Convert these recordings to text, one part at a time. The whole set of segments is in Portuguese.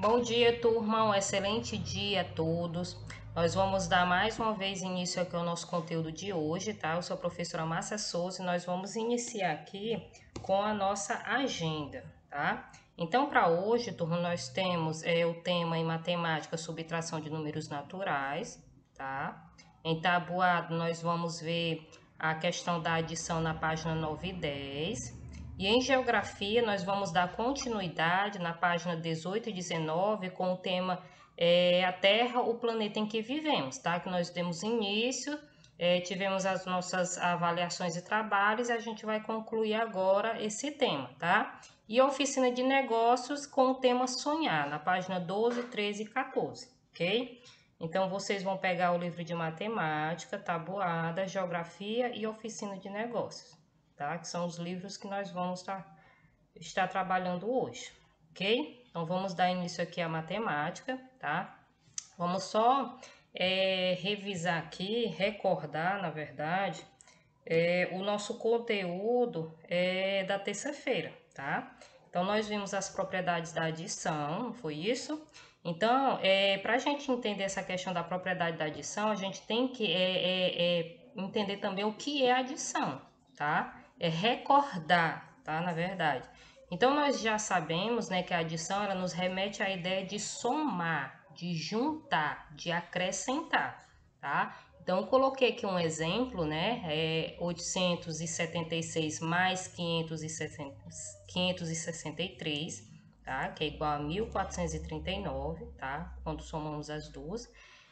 Bom dia, turma. Um excelente dia a todos. Nós vamos dar mais uma vez início aqui ao nosso conteúdo de hoje, tá? Eu sou a professora Márcia Souza e nós vamos iniciar aqui com a nossa agenda, tá? Então, para hoje, turma, nós temos o tema em matemática, subtração de números naturais, tá? Em tabuado, nós vamos ver a questão da adição na página 9 e 10. E em geografia, nós vamos dar continuidade na página 18 e 19 com o tema a Terra, o planeta em que vivemos, tá? Que nós demos início, tivemos as nossas avaliações e trabalhos e a gente vai concluir agora esse tema, tá? E a oficina de negócios com o tema sonhar, na página 12, 13 e 14, ok? Então, vocês vão pegar o livro de matemática, tabuada, geografia e oficina de negócios, tá? Que são os livros que nós vamos estar trabalhando hoje, ok? Então, vamos dar início aqui à matemática, tá? Vamos só revisar aqui, recordar, na verdade, o nosso conteúdo da terça-feira, tá? Então, nós vimos as propriedades da adição, não foi isso? Então, para a gente entender essa questão da propriedade da adição, a gente tem que entender também o que é adição, tá? É recordar, tá? Na verdade. Então, nós já sabemos, né, que a adição ela nos remete à ideia de somar, de juntar, de acrescentar, tá? Então, eu coloquei aqui um exemplo, né? 876 mais 563, tá? Que é igual a 1439, tá? Quando somamos as duas.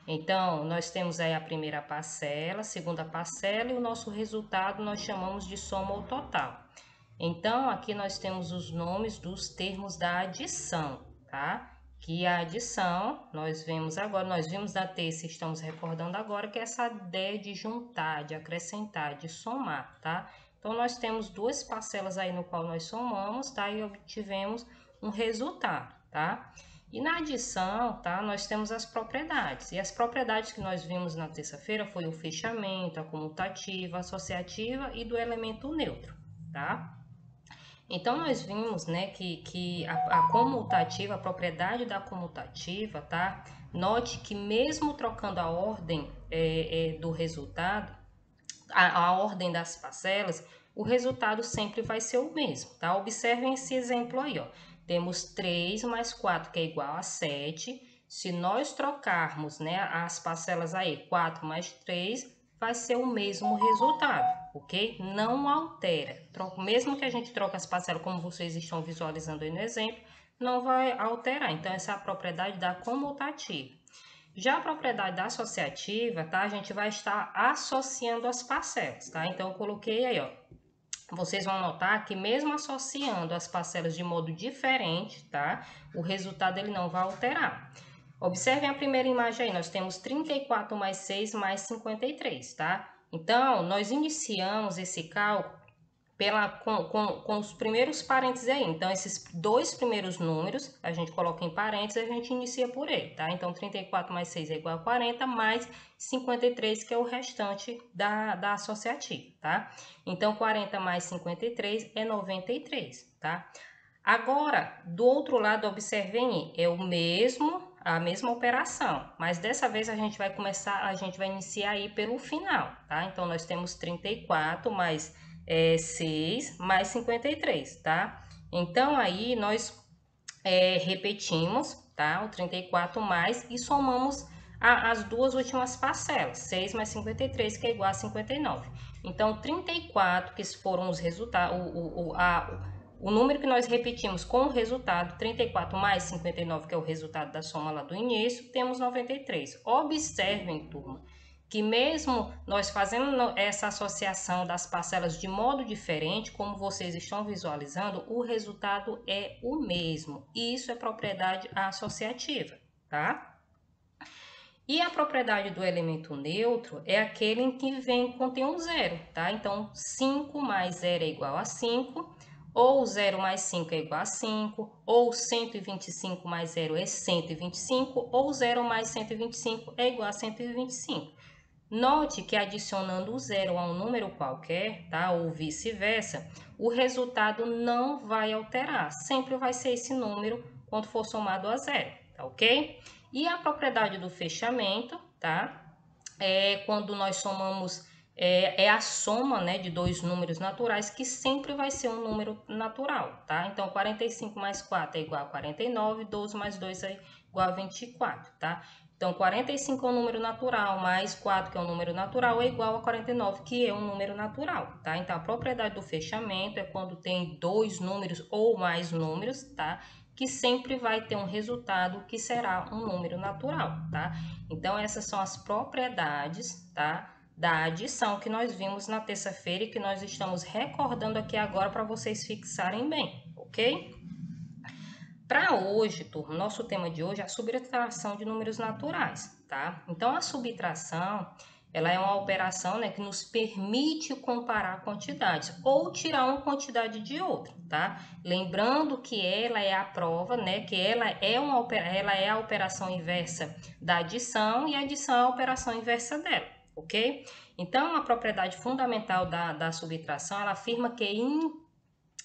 Então, nós temos aí a primeira parcela, a segunda parcela e o nosso resultado nós chamamos de soma ou total. Então, aqui nós temos os nomes dos termos da adição, tá? Que a adição, nós vimos na terça e estamos recordando agora que é essa ideia de juntar, de acrescentar, de somar, tá? Então, nós temos duas parcelas aí no qual nós somamos, tá? E obtivemos um resultado, tá? E na adição, tá? Nós temos as propriedades. E as propriedades que nós vimos na terça-feira foi o fechamento, a comutativa, a associativa e do elemento neutro, tá? Então, nós vimos, né, que a comutativa, a propriedade da comutativa, tá? Note que mesmo trocando a ordem do resultado, a ordem das parcelas, o resultado sempre vai ser o mesmo, tá? Observem esse exemplo aí, ó. Temos 3 mais 4, que é igual a 7. Se nós trocarmos, né, as parcelas aí, 4 mais 3, vai ser o mesmo resultado, ok? Não altera. Mesmo que a gente troque as parcelas, como vocês estão visualizando aí no exemplo, não vai alterar. Então, essa é a propriedade da comutativa. Já a propriedade da associativa, tá? A gente vai estar associando as parcelas, tá? Então, eu coloquei aí, ó. Vocês vão notar que mesmo associando as parcelas de modo diferente, tá? O resultado ele não vai alterar. Observem a primeira imagem aí, nós temos 34 mais 6 mais 53, tá? Então, nós iniciamos esse cálculo com os primeiros parênteses aí. Então, esses dois primeiros números, a gente coloca em parênteses e a gente inicia por ele, tá? Então, 34 mais 6 é igual a 40, mais 53, que é o restante da associativa, tá? Então, 40 mais 53 é 93, tá? Agora, do outro lado, observem, é a mesma operação, mas dessa vez a gente vai iniciar aí pelo final, tá? Então, nós temos 34 mais 6 mais 53, tá? Então, aí nós repetimos, tá? O 34 mais e somamos as duas últimas parcelas, 6 mais 53, que é igual a 59. Então, 34, que foram os resultados, o número que nós repetimos com o resultado, 34 mais 59, que é o resultado da soma lá do início, temos 93. Observem, turma, que mesmo nós fazendo essa associação das parcelas de modo diferente, como vocês estão visualizando, o resultado é o mesmo. Isso é propriedade associativa, tá? E a propriedade do elemento neutro é aquele em que contém um zero, tá? Então, 5 mais 0 é igual a 5, ou 0 mais 5 é igual a 5, ou 125 mais 0 é 125, ou 0 mais 125 é igual a 125. Note que adicionando o zero a um número qualquer, tá? Ou vice-versa, o resultado não vai alterar. Sempre vai ser esse número quando for somado a zero, tá ok? E a propriedade do fechamento, tá? É quando nós somamos, é a soma, né, de dois números naturais, que sempre vai ser um número natural, tá? Então, 45 mais 4 é igual a 49, 12 mais 2 é igual a 24, tá? Então, 45 é um número natural, mais 4, que é um número natural, é igual a 49, que é um número natural, tá? Então, a propriedade do fechamento é quando tem dois números ou mais números, tá? Que sempre vai ter um resultado que será um número natural, tá? Então, essas são as propriedades, tá? Da adição que nós vimos na terça-feira e que nós estamos recordando aqui agora para vocês fixarem bem, ok? Para hoje, turma, nosso tema de hoje é a subtração de números naturais, tá? Então, a subtração, ela é uma operação, né, que nos permite comparar quantidades ou tirar uma quantidade de outra, tá? Lembrando que ela é a prova, né, que ela é a operação inversa da adição e a adição é a operação inversa dela, ok? Então, a propriedade fundamental da subtração, ela afirma que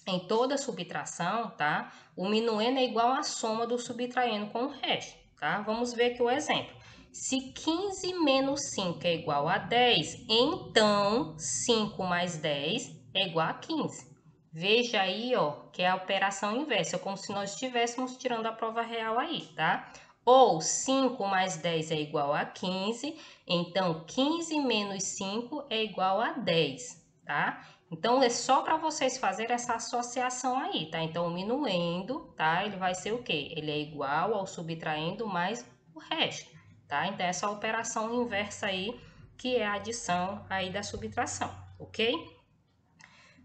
em toda subtração, tá? O minuendo é igual à soma do subtraindo com o resto, tá? Vamos ver aqui o exemplo. Se 15 menos 5 é igual a 10, então 5 mais 10 é igual a 15. Veja aí, ó, que é a operação inversa, como se nós estivéssemos tirando a prova real aí, tá? Ou 5 mais 10 é igual a 15, então 15 menos 5 é igual a 10, tá? Então, é só para vocês fazerem essa associação aí, tá? Então, o minuendo, tá? Ele vai ser o quê? Ele é igual ao subtraindo mais o resto, tá? Então, essa operação inversa aí, que é a adição aí da subtração, ok?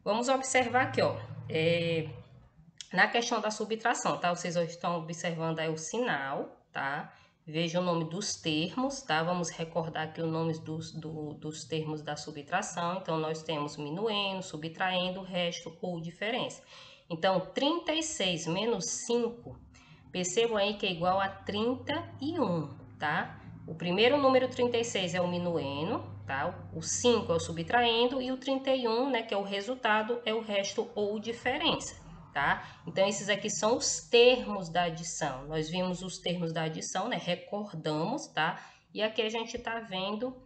Vamos observar aqui, ó, na questão da subtração, tá? Vocês estão observando aí o sinal, tá? Veja o nome dos termos, tá? Vamos recordar aqui os nomes dos termos da subtração. Então, nós temos minuendo, subtraindo, resto ou diferença. Então, 36 menos 5, percebam aí que é igual a 31, tá? O primeiro número 36 é o minuendo, tá? O 5 é o subtraindo e o 31, né, que é o resultado, é o resto ou diferença. Tá? Então, esses aqui são os termos da adição. Nós vimos os termos da adição, né? Recordamos, tá? E aqui a gente está vendo,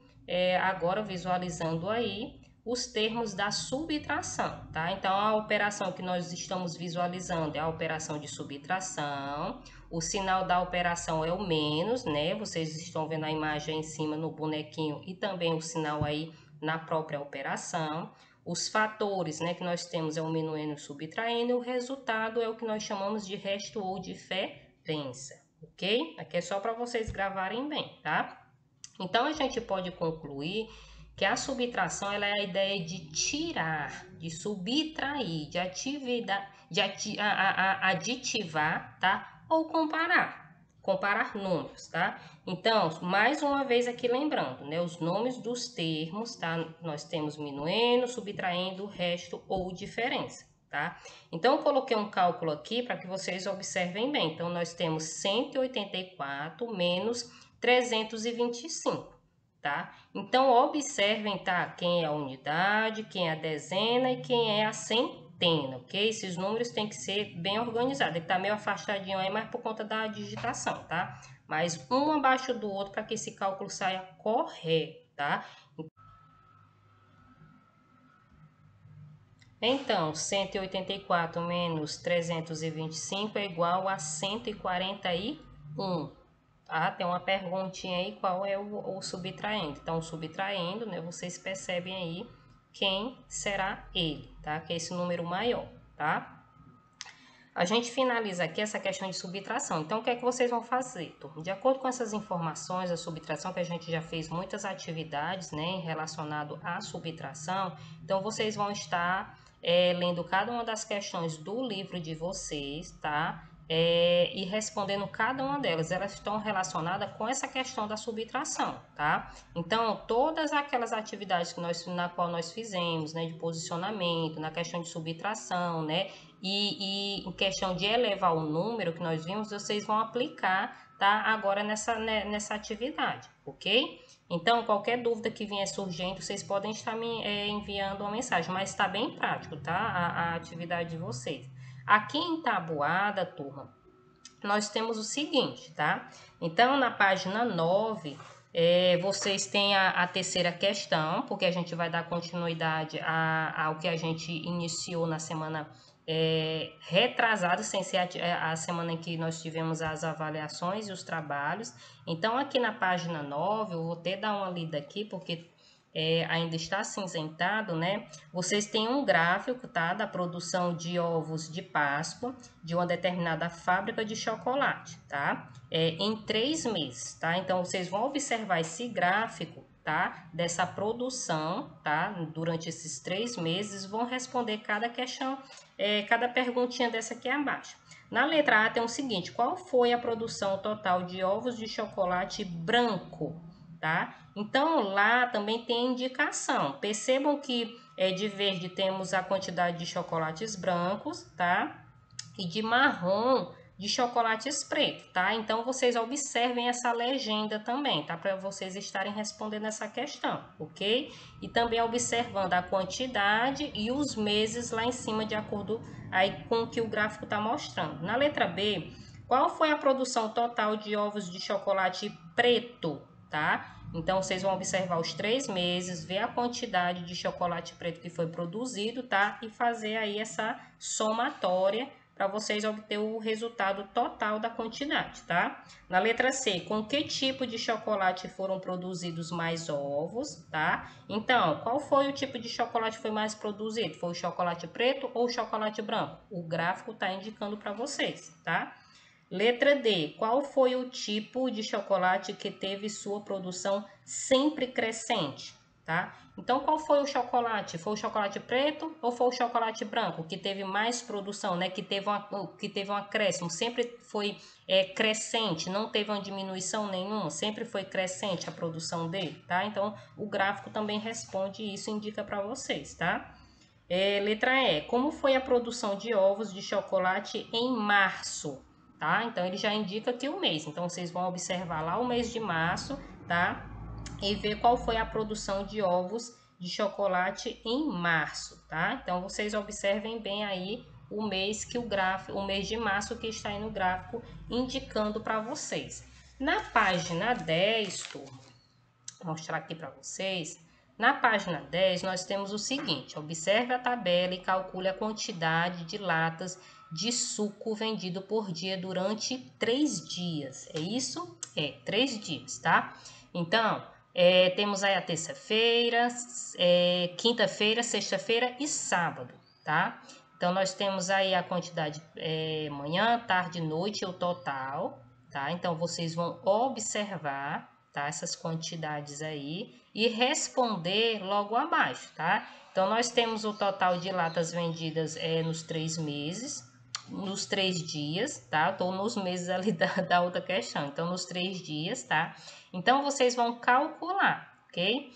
agora visualizando aí, os termos da subtração, tá? Então, a operação que nós estamos visualizando é a operação de subtração. O sinal da operação é o menos, né? Vocês estão vendo a imagem aí em cima no bonequinho e também o sinal aí na própria operação. Os fatores, né, que nós temos é o minuendo e o subtraindo, e o resultado é o que nós chamamos de resto ou diferença, ok? Aqui é só para vocês gravarem bem, tá? Então, a gente pode concluir que a subtração ela é a ideia de tirar, de subtrair, de aditivar, tá? Ou comparar números, tá? Então, mais uma vez aqui lembrando, né, os nomes dos termos, tá? Nós temos minuendo, subtraindo, resto ou diferença, tá? Então, eu coloquei um cálculo aqui para que vocês observem bem. Então, nós temos 184 menos 325, tá? Então, observem, tá? Quem é a unidade, quem é a dezena e quem é a centena, ok? Esses números têm que ser bem organizados. Ele tá meio afastadinho aí, mas por conta da digitação, tá? Mas um abaixo do outro para que esse cálculo saia correto, tá? Então, 184 menos 325 é igual a 141. Tá? Tem uma perguntinha aí, qual é o subtraindo? Então, o subtraindo, né, vocês percebem aí quem será ele, tá? Que é esse número maior, tá? A gente finaliza aqui essa questão de subtração. Então, o que é que vocês vão fazer, turma? De acordo com essas informações da subtração, que a gente já fez muitas atividades, né, relacionado à subtração, então vocês vão estar lendo cada uma das questões do livro de vocês, tá? E respondendo cada uma delas. Elas estão relacionadas com essa questão da subtração, tá? Então, todas aquelas atividades na qual nós fizemos, né, de posicionamento, na questão de subtração, né, e em questão de elevar o número que nós vimos, vocês vão aplicar, tá? Agora nessa atividade, ok? Então, qualquer dúvida que vier surgindo, vocês podem estar me enviando uma mensagem, mas está bem prático, tá? A atividade de vocês. Aqui em tabuada, turma, nós temos o seguinte, tá? Então, na página 9, vocês têm a terceira questão, porque a gente vai dar continuidade ao que a gente iniciou na semana retrasada, sem ser a semana em que nós tivemos as avaliações e os trabalhos. Então, aqui na página 9, eu vou até dar uma lida aqui, porque ainda está acinzentado, né? Vocês têm um gráfico, tá? Da produção de ovos de Páscoa de uma determinada fábrica de chocolate, tá? Em 3 meses, tá? Então, vocês vão observar esse gráfico, tá? Dessa produção, tá? Durante esses 3 meses, vão responder cada questão, cada perguntinha dessa aqui abaixo. Na letra A tem o seguinte: qual foi a produção total de ovos de chocolate branco? Tá? Então, lá também tem indicação. Percebam que de verde temos a quantidade de chocolates brancos, tá? E de marrom de chocolates pretos, tá? Então, vocês observem essa legenda também, tá? Para vocês estarem respondendo essa questão, ok? E também observando a quantidade e os meses lá em cima, de acordo aí com o que o gráfico está mostrando. Na letra B, qual foi a produção total de ovos de chocolate preto? Tá? Então, vocês vão observar os 3 meses, ver a quantidade de chocolate preto que foi produzido, tá? E fazer aí essa somatória para vocês obter o resultado total da quantidade, tá? Na letra C, com que tipo de chocolate foram produzidos mais ovos, tá? Então, qual foi o tipo de chocolate que foi mais produzido? Foi o chocolate preto ou o chocolate branco? O gráfico está indicando para vocês, tá? Letra D. Qual foi o tipo de chocolate que teve sua produção sempre crescente? Tá? Então, qual foi o chocolate? Foi o chocolate preto ou foi o chocolate branco que teve mais produção, né? Que teve um acréscimo? Sempre foi crescente, não teve uma diminuição nenhuma, sempre foi crescente a produção dele, tá? Então, o gráfico também responde isso, indica para vocês, tá? Letra E. Como foi a produção de ovos de chocolate em março? Tá? Então, ele já indica aqui o mês. Então, vocês vão observar lá o mês de março, tá? E ver qual foi a produção de ovos de chocolate em março, tá? Então, vocês observem bem aí o mês que o mês de março que está aí no gráfico indicando para vocês. Na página 10, turma, vou mostrar aqui para vocês. Na página 10, nós temos o seguinte: observe a tabela e calcule a quantidade de latas de suco vendido por dia durante 3 dias. É isso? 3 dias, tá? Então, temos aí a terça-feira, quinta-feira, sexta-feira e sábado, tá? Então, nós temos aí a quantidade manhã, tarde, noite, o total, tá? Então, vocês vão observar, tá? Essas quantidades aí e responder logo abaixo, tá? Então, nós temos o total de latas vendidas nos 3 meses, nos 3 dias, tá? Estou nos meses ali da outra questão. Então, nos 3 dias, tá? Então, vocês vão calcular, ok?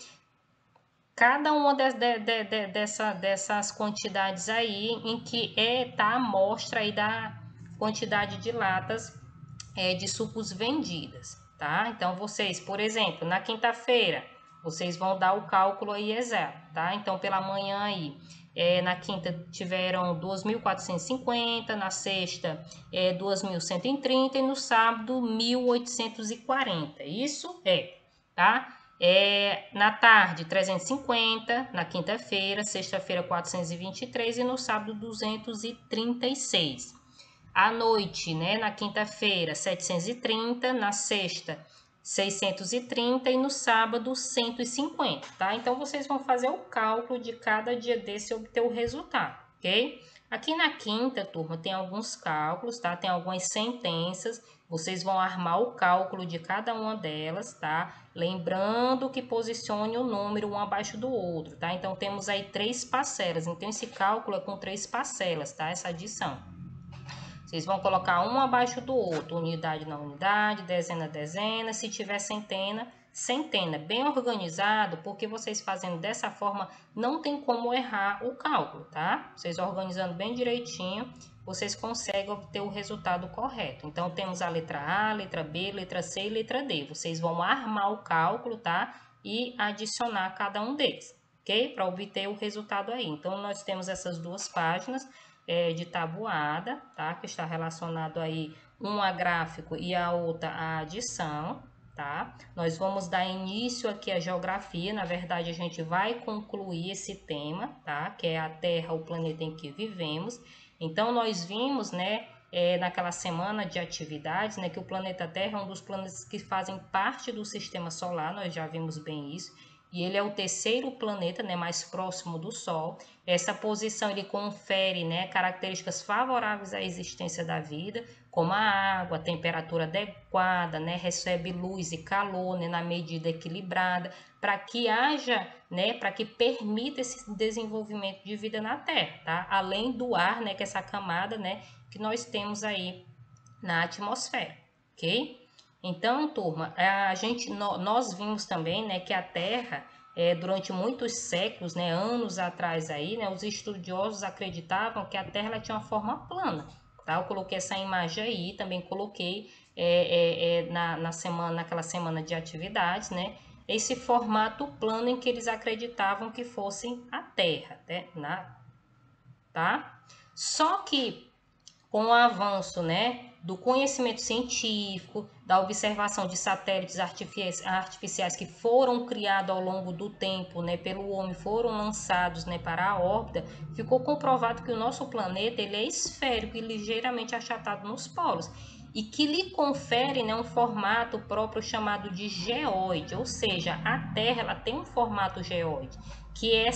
Cada uma dessas quantidades aí em que tá a amostra aí da quantidade de latas de sucos vendidas, tá? Então, vocês, por exemplo, na quinta-feira, vocês vão dar o cálculo aí exato, tá? Então, pela manhã aí, na quinta tiveram 2.450, na sexta 2.130 e no sábado 1.840. Isso tá? Na tarde 350, na quinta-feira, sexta-feira 423 e no sábado 236. À noite, né, na quinta-feira 730, na sexta 630 e no sábado 150, tá? Então, vocês vão fazer o cálculo de cada dia desse e obter o resultado, ok? Aqui na quinta, turma, tem alguns cálculos, tá? Tem algumas sentenças, vocês vão armar o cálculo de cada uma delas, tá? Lembrando que posicione o número um abaixo do outro, tá? Então, temos aí 3 parcelas, então esse cálculo é com 3 parcelas, tá? Essa adição. Vocês vão colocar um abaixo do outro, unidade na unidade, dezena, dezena, se tiver centena, centena. Bem organizado, porque vocês fazendo dessa forma não tem como errar o cálculo, tá? Vocês organizando bem direitinho, vocês conseguem obter o resultado correto. Então, temos a letra A, letra B, letra C e letra D. Vocês vão armar o cálculo, tá? E adicionar cada um deles, ok? Para obter o resultado aí. Então, nós temos essas duas páginas de tabuada, tá? Que está relacionado aí uma gráfico e a outra a adição, tá? Nós vamos dar início aqui à geografia, na verdade a gente vai concluir esse tema, tá? Que é a Terra, o planeta em que vivemos. Então nós vimos, né, naquela semana de atividades, né, que o planeta Terra é um dos planetas que fazem parte do sistema solar, nós já vimos bem isso. E ele é o terceiro planeta, né, mais próximo do Sol. Essa posição ele confere, né, características favoráveis à existência da vida, como a água, a temperatura adequada, né, recebe luz e calor, né, na medida equilibrada, para que haja, né, para que permita esse desenvolvimento de vida na Terra, tá? Além do ar, né, que é essa camada, né, que nós temos aí na atmosfera, ok? Então, turma, nós vimos também, né, que a Terra, durante muitos séculos, né, anos atrás aí, né, os estudiosos acreditavam que a Terra ela tinha uma forma plana, tá? Eu coloquei essa imagem aí, também coloquei naquela semana de atividades, né, esse formato plano em que eles acreditavam que fosse a Terra, né, tá? Só que com o avanço, né, do conhecimento científico, da observação de satélites artificiais que foram criados ao longo do tempo, né, pelo homem, foram lançados, né, para a órbita, ficou comprovado que o nosso planeta ele é esférico e ligeiramente achatado nos polos, e que lhe confere, né, um formato próprio chamado de geóide, ou seja, a Terra ela tem um formato geóide, que é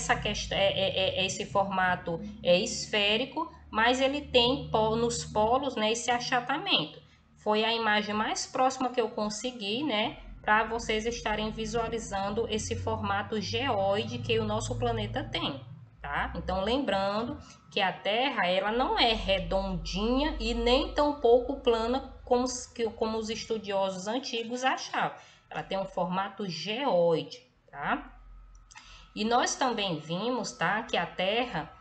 esse formato esférico, mas ele tem nos polos, né, esse achatamento. Foi a imagem mais próxima que eu consegui, né, para vocês estarem visualizando esse formato geóide que o nosso planeta tem, tá? Então, lembrando que a Terra, ela não é redondinha e nem tão pouco plana como os estudiosos antigos achavam. Ela tem um formato geóide, tá? E nós também vimos, tá, que a Terra,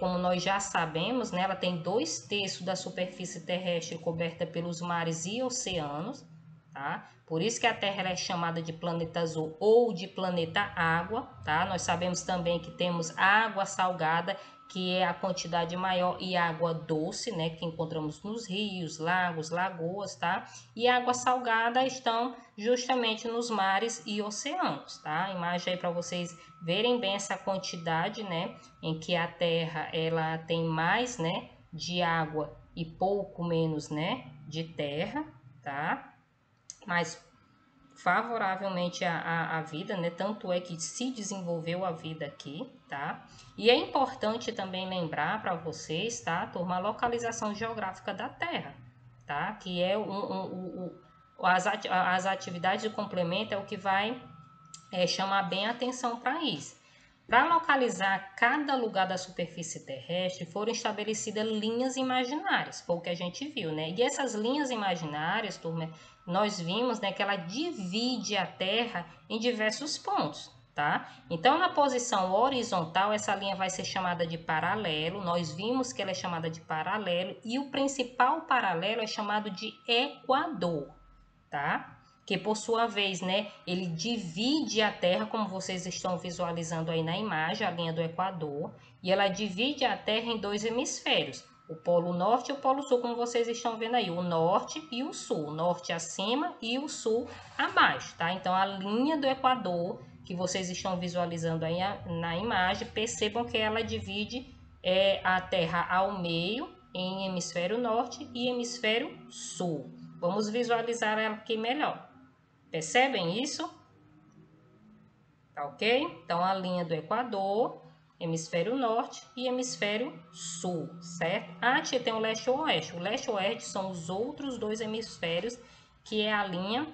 como nós já sabemos, né, ela tem 2/3 da superfície terrestre coberta pelos mares e oceanos, tá? Por isso que a Terra ela é chamada de planeta azul ou de planeta água, tá? Nós sabemos também que temos água salgada, que é a quantidade maior, e água doce, né, que encontramos nos rios, lagos, lagoas, tá? E água salgada estão justamente nos mares e oceanos, tá? Imagem aí para vocês verem bem essa quantidade, né, em que a Terra ela tem mais, né, de água e pouco menos, né, de terra, tá? Mas favoravelmente à vida, né? Tanto é que se desenvolveu a vida aqui, tá? E é importante também lembrar para vocês, tá, turma, a localização geográfica da Terra, tá? Que é as atividades de complemento é o que vai chamar bem a atenção para isso. Para localizar cada lugar da superfície terrestre, foram estabelecidas linhas imaginárias, foi o que a gente viu, né? E essas linhas imaginárias, turma, nós vimos, né, que ela divide a Terra em diversos pontos, tá? Então, na posição horizontal, essa linha vai ser chamada de paralelo, nós vimos que ela é chamada de paralelo, e o principal paralelo é chamado de equador, tá? Que por sua vez, né, ele divide a Terra, como vocês estão visualizando aí na imagem, a linha do Equador, e ela divide a Terra em 2 hemisférios, o Polo Norte e o Polo Sul, como vocês estão vendo aí, o Norte e o Sul, o Norte acima e o Sul abaixo, tá? Então, a linha do Equador, que vocês estão visualizando aí na imagem, percebam que ela divide a Terra ao meio, em hemisfério Norte e hemisfério Sul. Vamos visualizar ela aqui melhor. Percebem isso? Tá ok? Então, a linha do Equador, hemisfério norte e hemisfério sul, certo? A tia tem o leste e o oeste. O leste e o oeste são os outros 2 hemisférios, que é a linha,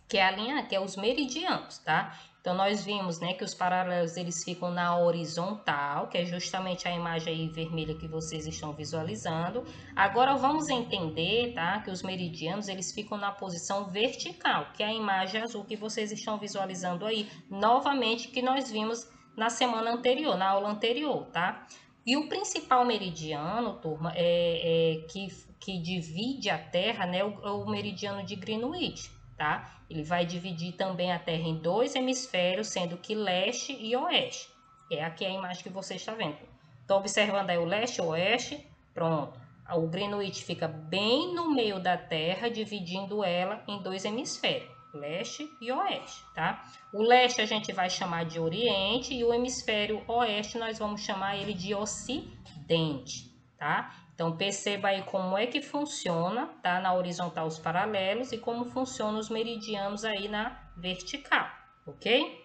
que é os meridianos, tá? Então, nós vimos, né, que os paralelos eles ficam na horizontal, que é justamente a imagem aí vermelha que vocês estão visualizando. Agora, vamos entender, tá, que os meridianos eles ficam na posição vertical, que é a imagem azul que vocês estão visualizando aí, novamente, que nós vimos na semana anterior, na aula anterior, tá? E o principal meridiano, turma, que divide a Terra, né, é o meridiano de Greenwich, tá? Ele vai dividir também a Terra em 2 hemisférios, sendo que leste e oeste. É aqui a imagem que você está vendo. Estou observando aí o leste e o oeste. Pronto. O Greenwich fica bem no meio da Terra, dividindo ela em dois hemisférios, leste e oeste, tá? O leste a gente vai chamar de Oriente e o hemisfério oeste nós vamos chamar ele de Ocidente, tá? Então perceba aí como é que funciona, tá? Na horizontal os paralelos e como funcionam os meridianos aí na vertical, ok?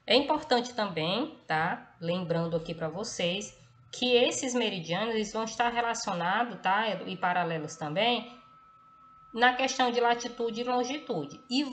É importante também, tá? Lembrando aqui para vocês que esses meridianos eles vão estar relacionados, tá? E paralelos também, na questão de latitude e longitude. E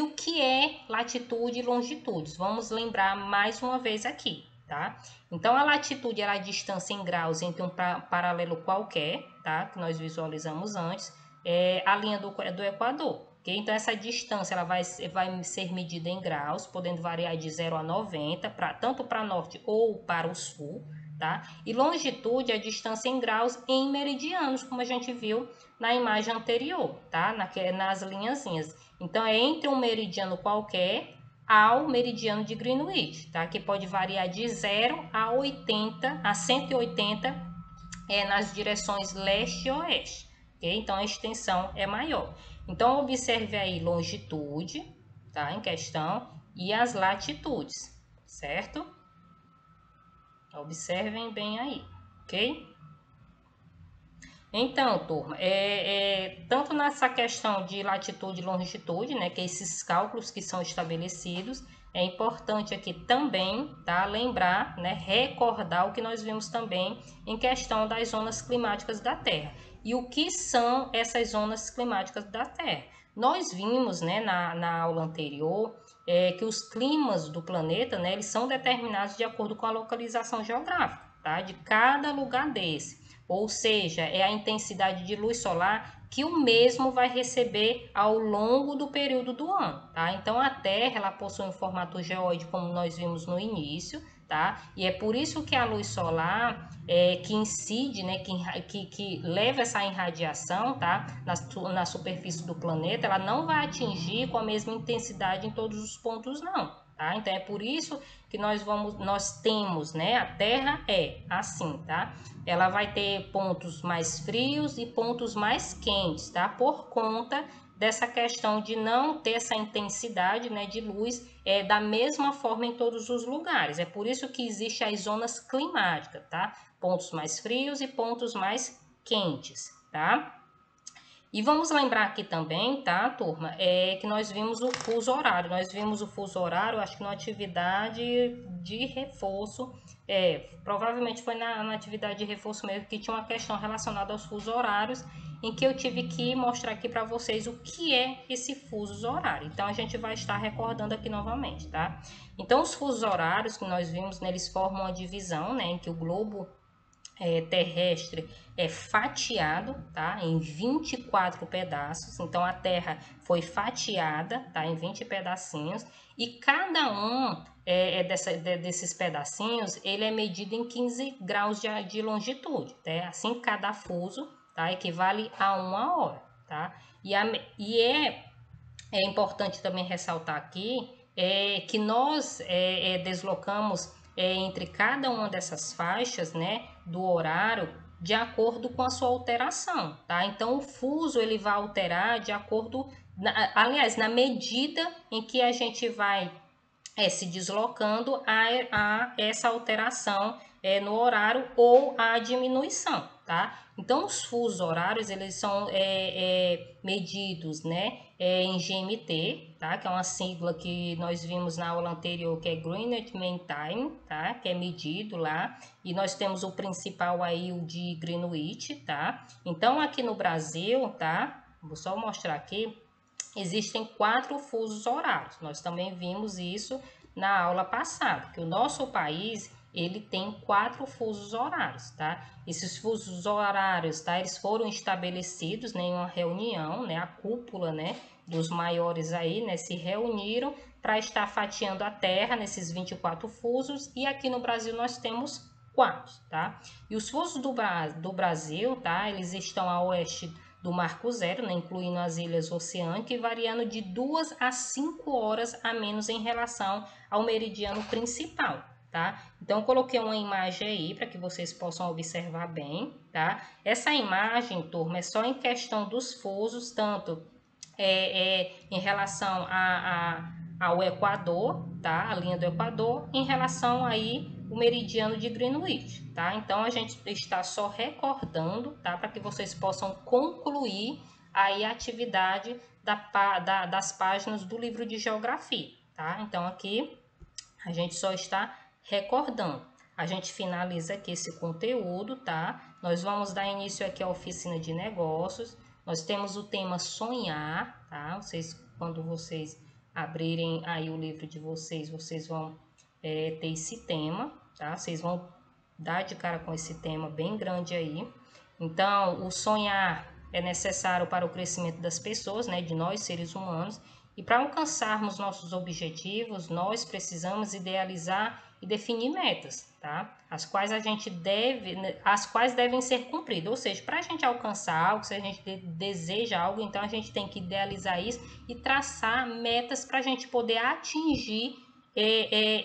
o que é latitude e longitude? Vamos lembrar mais uma vez aqui, tá? Então, a latitude é a distância em graus entre um paralelo qualquer, tá? Que nós visualizamos antes, é a linha do Equador. Okay? Então, essa distância ela vai ser medida em graus, podendo variar de 0 a 90, tanto para norte ou para o sul, tá? E longitude é a distância em graus em meridianos, como a gente viu na imagem anterior, tá? Nas linhazinhas. Então, é entre um meridiano qualquer ao meridiano de Greenwich, tá? Que pode variar de 0 a 80, a 180 nas direções leste e oeste, ok? Então, a extensão é maior. Então, observe aí longitude, tá? Em questão, e as latitudes, certo? Observem bem aí, ok? Então, turma, tanto nessa questão de latitude e longitude, né, que esses cálculos que são estabelecidos, é importante aqui também, tá, lembrar, né, recordar o que nós vimos também em questão das zonas climáticas da Terra. E o que são essas zonas climáticas da Terra? Nós vimos, né, na aula anterior, que os climas do planeta, né, eles são determinados de acordo com a localização geográfica, tá, de cada lugar desse. Ou seja, é a intensidade de luz solar que o mesmo vai receber ao longo do período do ano, tá? Então, a Terra, ela possui um formato geóide, como nós vimos no início, tá? E é por isso que a luz solar que incide, né, que leva essa irradiação, tá? Na superfície do planeta, ela não vai atingir com a mesma intensidade em todos os pontos, não, tá? Então, é por isso que nós temos, né? A Terra é assim, tá? Ela vai ter pontos mais frios e pontos mais quentes, tá? Por conta dessa questão de não ter essa intensidade, né, de luz da mesma forma em todos os lugares. É por isso que existem as zonas climáticas, tá? Pontos mais frios e pontos mais quentes, tá? E vamos lembrar aqui também, tá, turma, que nós vimos o fuso horário. Nós vimos o fuso horário, acho que na atividade de reforço, provavelmente foi na atividade de reforço mesmo, que tinha uma questão relacionada aos fusos horários, em que eu tive que mostrar aqui para vocês o que é esse fuso horário. Então, a gente vai estar recordando aqui novamente, tá? Então, os fusos horários que nós vimos, né, eles formam uma divisão, né, em que o globo terrestre é fatiado, tá, em 24 pedaços. Então a Terra foi fatiada, tá, em 20 pedacinhos, e cada um desses pedacinhos ele é medido em 15 graus de longitude, tá? Assim cada fuso, tá, equivale a 1 hora, tá? É importante também ressaltar aqui que nós deslocamos entre cada uma dessas faixas, né, do horário de acordo com a sua alteração, tá? Então, o fuso ele vai alterar de acordo, aliás, na medida em que a gente vai se deslocando a essa alteração no horário ou a diminuição, tá? Então, os fusos horários, eles são medidos, né, em GMT, tá? Que é uma sigla que nós vimos na aula anterior, que é Greenwich Mean Time, tá? Que é medido lá. E nós temos o principal aí, o de Greenwich, tá? Então, aqui no Brasil, tá? Vou só mostrar aqui. Existem 4 fusos horários. Nós também vimos isso na aula passada, que o nosso país ele tem 4 fusos horários, tá? Esses fusos horários, tá? Eles foram estabelecidos, né, em uma reunião, né? A cúpula, né, dos maiores aí, né, se reuniram para estar fatiando a Terra nesses 24 fusos, e aqui no Brasil nós temos 4, tá? E os fusos do Brasil, tá? Eles estão a oeste do Marco Zero, né, incluindo as ilhas oceânicas, variando de 2 a 5 horas a menos em relação ao meridiano principal, tá? Então, eu coloquei uma imagem aí para que vocês possam observar bem, tá? Essa imagem, turma, é só em questão dos fusos, tanto em relação ao Equador, tá? A linha do Equador, em relação aí o meridiano de Greenwich, tá? Então, a gente está só recordando, tá? Para que vocês possam concluir aí a atividade das páginas do livro de geografia, tá? Então, aqui a gente só está recordando. A gente finaliza aqui esse conteúdo, tá? Nós vamos dar início aqui à oficina de negócios. Nós temos o tema sonhar, tá? Quando vocês abrirem aí o livro de vocês, vocês vão ter esse tema, tá? Vocês vão dar de cara com esse tema bem grande aí. Então, o sonhar é necessário para o crescimento das pessoas, né? De nós, seres humanos. E para alcançarmos nossos objetivos, nós precisamos idealizar e definir metas, tá? As quais devem ser cumpridas. Ou seja, para a gente alcançar algo, se a gente deseja algo, então a gente tem que idealizar isso e traçar metas para a gente poder atingir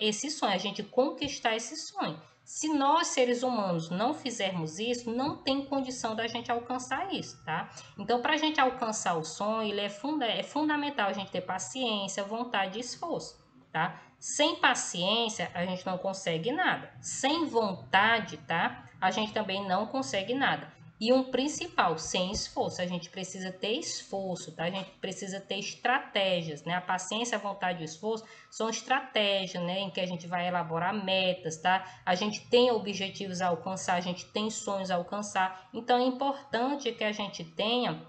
esse sonho, a gente conquistar esse sonho. Se nós, seres humanos, não fizermos isso, não tem condição da gente alcançar isso, tá? Então, para a gente alcançar o sonho, é fundamental a gente ter paciência, vontade e esforço, tá? Sem paciência, a gente não consegue nada. Sem vontade, tá? A gente também não consegue nada. E um principal, sem esforço, a gente precisa ter esforço, tá? A gente precisa ter estratégias, né? A paciência, a vontade e o esforço são estratégias, né? Em que a gente vai elaborar metas, tá? A gente tem objetivos a alcançar, a gente tem sonhos a alcançar. Então, é importante que a gente tenha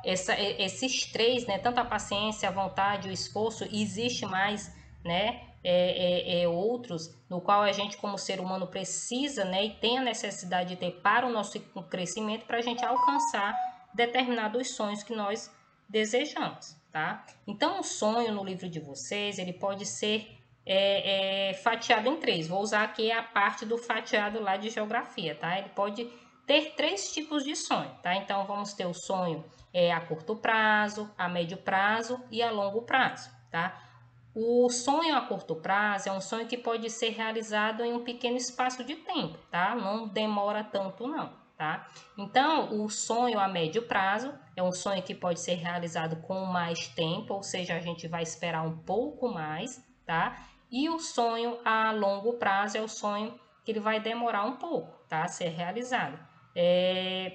esses três, né? Tanto a paciência, a vontade, o esforço, e existe mais, né? Outros no qual a gente como ser humano precisa, né? E tem a necessidade de ter para o nosso crescimento, para a gente alcançar determinados sonhos que nós desejamos, tá? Então, o sonho no livro de vocês, ele pode ser fatiado em três. Vou usar aqui a parte do fatiado lá de geografia, tá? Ele pode ter três tipos de sonho, tá? Então, vamos ter o sonho a curto prazo, a médio prazo e a longo prazo, tá? O sonho a curto prazo é um sonho que pode ser realizado em um pequeno espaço de tempo, tá? Não demora tanto não, tá? Então, o sonho a médio prazo é um sonho que pode ser realizado com mais tempo, ou seja, a gente vai esperar um pouco mais, tá? E o sonho a longo prazo é o sonho que ele vai demorar um pouco, tá? A ser realizado.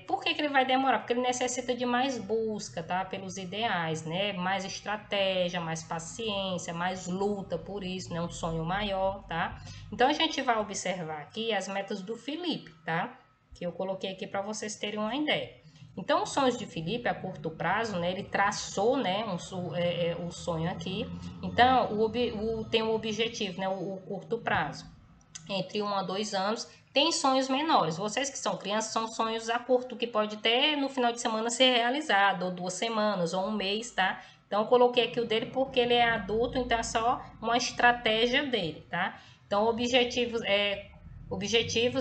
Por que ele vai demorar? Porque ele necessita de mais busca, tá? Pelos ideais, né? Mais estratégia, mais paciência, mais luta por isso, né? Um sonho maior, tá? Então, a gente vai observar aqui as metas do Felipe, tá? Que eu coloquei aqui para vocês terem uma ideia. Então, os sonhos de Felipe a curto prazo, né? Ele traçou, né? O sonho aqui. Então, tem o objetivo, né? O curto prazo entre 1 a 2 anos, tem sonhos menores. Vocês que são crianças, são sonhos a curto, que pode ter no final de semana ser realizado, ou 2 semanas, ou um mês, tá? Então, eu coloquei aqui o dele porque ele é adulto, então é só uma estratégia dele, tá? Então, objetivos,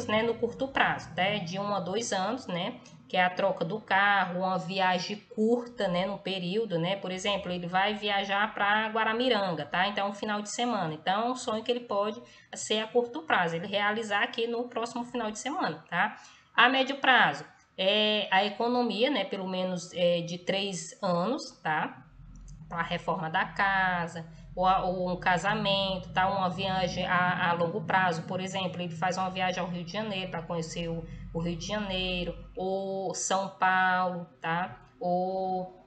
né, no curto prazo, né, de 1 a 2 anos, né, que é a troca do carro, uma viagem curta, né, no período, né, por exemplo, ele vai viajar para Guaramiranga, tá, então é um final de semana, então é um sonho que ele pode ser a curto prazo, ele realizar aqui no próximo final de semana, tá. A médio prazo, a economia, né, pelo menos de 3 anos, tá, para a reforma da casa, ou um casamento, tá? Uma viagem a longo prazo, por exemplo, ele faz uma viagem ao Rio de Janeiro para conhecer o Rio de Janeiro, ou São Paulo, tá? Ou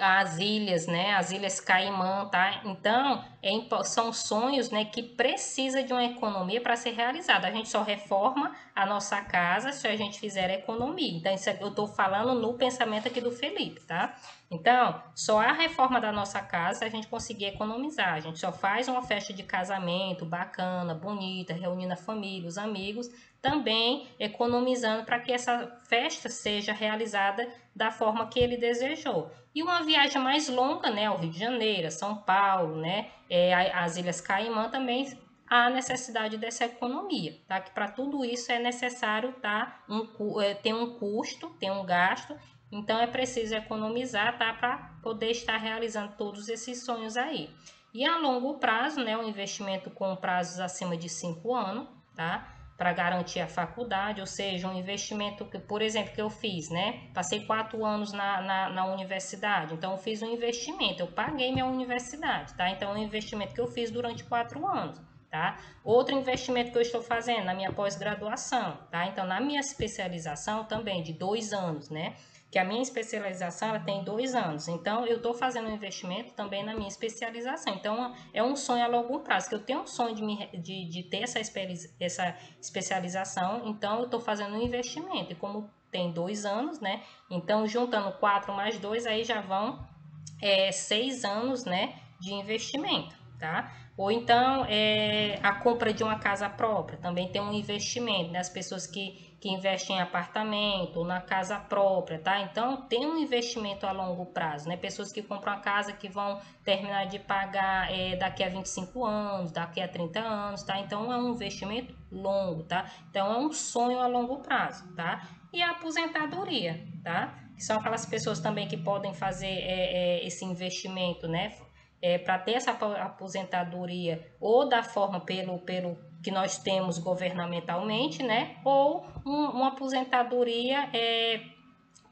as ilhas, né? As ilhas Caimã, tá? Então, são sonhos, né, que precisa de uma economia para ser realizada. A gente só reforma a nossa casa se a gente fizer economia. Então, isso eu estou falando no pensamento aqui do Felipe, tá? Então, só a reforma da nossa casa se a gente conseguir economizar. A gente só faz uma festa de casamento bacana, bonita, reunindo a família, os amigos, também economizando para que essa festa seja realizada da forma que ele desejou. E uma viagem mais longa, né, ao Rio de Janeiro, São Paulo, né, as Ilhas Caimã também há necessidade dessa economia, tá? Que para tudo isso é necessário, tá? Tem um custo, tem um gasto, então é preciso economizar, tá? Para poder estar realizando todos esses sonhos aí. E a longo prazo, né, um investimento com prazos acima de 5 anos, tá? Para garantir a faculdade, ou seja, um investimento que, por exemplo, que eu fiz, né? Passei 4 anos na universidade, então eu fiz um investimento, eu paguei minha universidade, tá? Então é um investimento que eu fiz durante 4 anos, tá? Outro investimento que eu estou fazendo na minha pós-graduação, tá? Então na minha especialização também de 2 anos, né? Que a minha especialização ela tem 2 anos, então eu estou fazendo um investimento também na minha especialização. Então é um sonho a longo prazo, que eu tenho um sonho de ter essa especialização, então eu estou fazendo um investimento. E como tem 2 anos, né? Então juntando 4 mais 2, aí já vão 6 anos, né? De investimento, tá? Ou então a compra de uma casa própria também tem um investimento, né? As pessoas que investem em apartamento ou na casa própria, tá? Então tem um investimento a longo prazo, né? Pessoas que compram a casa que vão terminar de pagar daqui a 25 anos, daqui a 30 anos, tá? Então é um investimento longo, tá? Então é um sonho a longo prazo, tá? E a aposentadoria, tá? Que são aquelas pessoas também que podem fazer esse investimento, né? Para ter essa aposentadoria ou da forma pelo que nós temos governamentalmente, né? Ou uma aposentadoria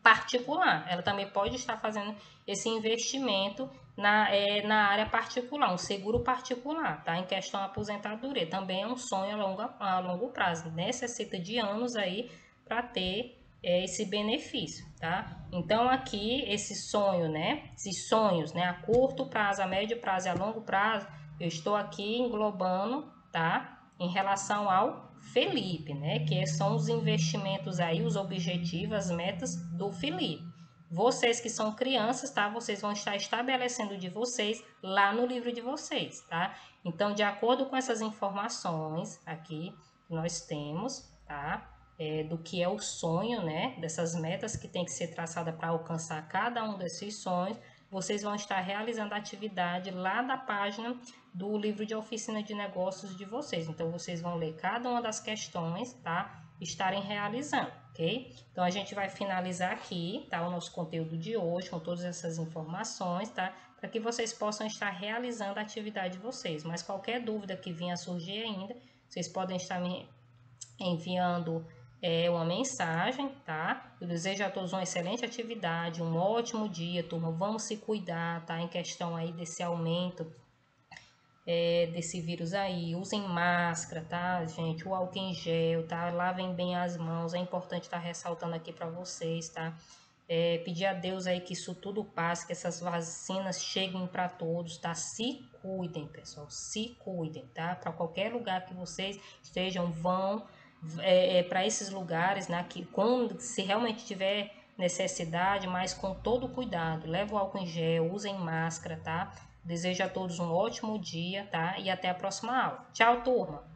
particular. Ela também pode estar fazendo esse investimento na área particular, um seguro particular, tá? Em questão da aposentadoria. Também é um sonho a longo prazo. Necessita de anos aí para ter esse benefício, tá? Então aqui esse sonho, né? Esses sonhos, né? A curto prazo, a médio prazo e a longo prazo, eu estou aqui englobando, tá? Em relação ao Felipe, né? Que são os investimentos aí, os objetivos, as metas do Felipe. Vocês que são crianças, tá? Vocês vão estar estabelecendo de vocês lá no livro de vocês, tá? Então, de acordo com essas informações aqui que nós temos, tá? Do que é o sonho, né? Dessas metas que tem que ser traçada para alcançar cada um desses sonhos, vocês vão estar realizando a atividade lá da página do livro de oficina de negócios de vocês. Então, vocês vão ler cada uma das questões, tá? Estarem realizando, ok? Então, a gente vai finalizar aqui, tá? O nosso conteúdo de hoje, com todas essas informações, tá? Para que vocês possam estar realizando a atividade de vocês. Mas qualquer dúvida que venha a surgir ainda, vocês podem estar me enviando uma mensagem, tá? Eu desejo a todos uma excelente atividade, um ótimo dia, turma. Vamos se cuidar, tá? Em questão aí desse aumento desse vírus aí. Usem máscara, tá, gente? O álcool em gel, tá? Lavem bem as mãos. É importante estar ressaltando aqui para vocês, tá? Pedir a Deus aí que isso tudo passe, que essas vacinas cheguem para todos, tá? Se cuidem, pessoal, se cuidem, tá? Para qualquer lugar que vocês estejam, vão para esses lugares, né? Que quando se realmente tiver necessidade, mas com todo cuidado, leve o álcool em gel, usem máscara, tá? Desejo a todos um ótimo dia, tá? E até a próxima aula. Tchau, turma!